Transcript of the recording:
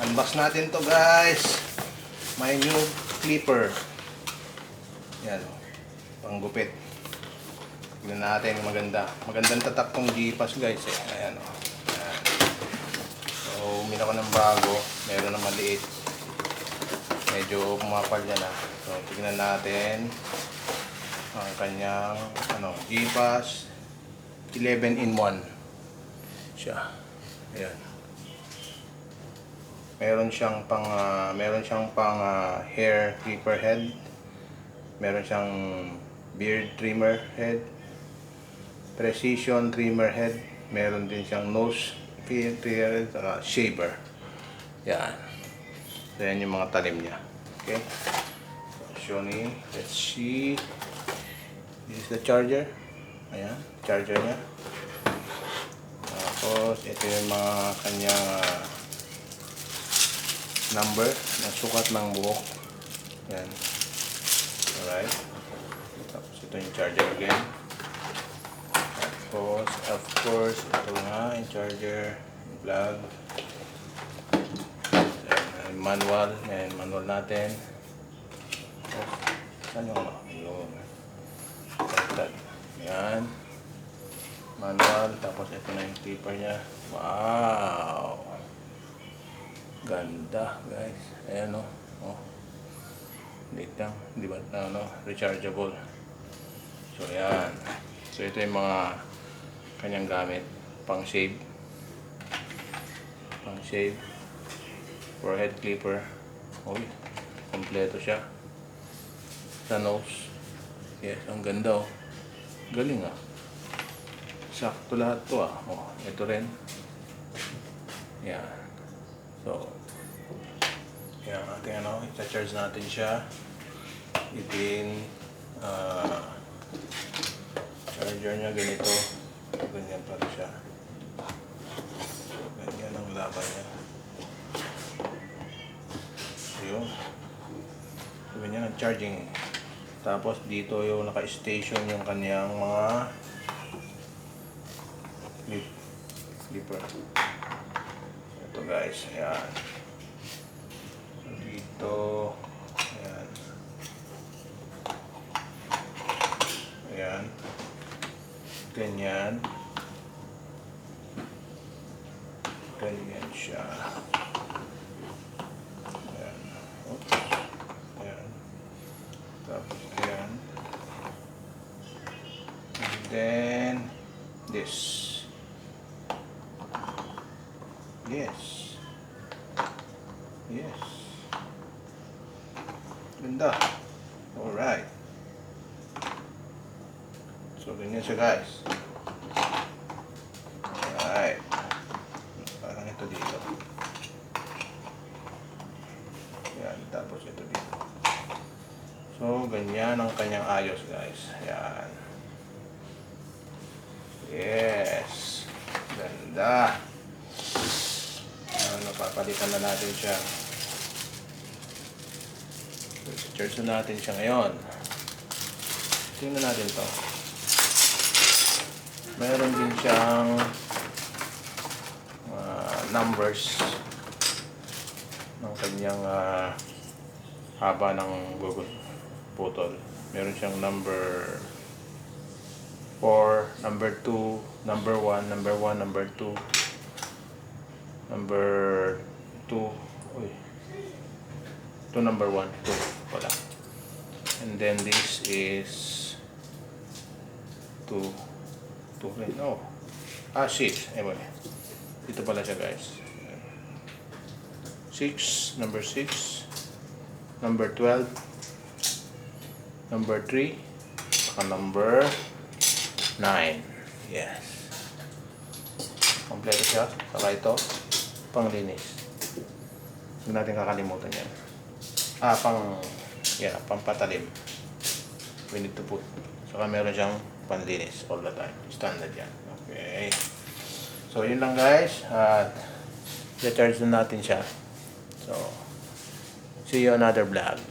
Unbox natin to guys. My new clipper. Yan. Panggupit. Tignan natin maganda. Magandang tatak tong G-Pass guys eh. Ayan o. Ayan. So, umina ko ng bago. Meron na maliit. Medyo pumapal yan na. So, tignan natin ang kanyang G-Pass 11-in-1 siya. Ayan. Meron siyang pang hair clipper head. Meron siyang beard trimmer head, precision trimmer head. Meron din siyang nose trimmer at shaver. Yan. So, yan yung mga talim niya. Okay. So, let's see. This is the charger. Ayan, charger niya. Tapos, ito yung mga kanyang number ng sukat ng buhok. Yan. Alright. Tapos, ito yung charger again. Tapos, of course, ito nga yung charger, yung plug. Yung manual. Yan, manual natin. Tapos, saan yung yung yan. Manual. Tapos ito na yung clipper niya. Wow! Ganda guys. Ayan o. Oh. Dito lang. Di ba? Rechargeable. So yan. So ito yung mga kanyang gamit. Pang shave. Pang shave. Forehead clipper. Uy. Kompleto siya. Sa nose. Yes. Ang ganda oh. Galing ah. Sakto lahat to ah. Oh, ito rin. Yan. So, yan ating i-charge natin siya. Itin charger niya ganito. Ganyan pala siya. So, ganyan ang laban niya. So, yun. So, ganyan ang charging. Tapos dito yung naka-station yung kanyang mga clipper. Ito guys, ayan. So dito, ayan. Ayan. Ganyan. Ganyan siya. Ayan. Oops. Ayan. Tapos, ayan. And then, this. Yes. Yes. Ganda. Alright. So, ganyan siya guys. Alright. Parang ito dito. Ayan. Tapos ito dito. So, ganyan ang kanyang ayos guys. Ayan. Yes. Ganda. Papalitan na natin siya. Charge na natin siya ngayon. Tingnan natin to. Mayroon din siyang numbers ng kanyang haba ng putol. Meron siyang number 4, number 2, number 1, number 1, number 2, number 2, uy, to number 1, 2 pala. And then this is 2 rin, oh, 6, anyway, dito pala siya guys. 6, number 6, number 12, number 3, saka number 9. Yes. Kompleto siya. Saka ito, panglinis. Huwag natin kakalimutan yan. Pampatalim. We need to put. Saka meron siyang panlinis all the time. Standard yan. Okay. So, yun lang guys. At i-charge na natin siya. So, see you another vlog.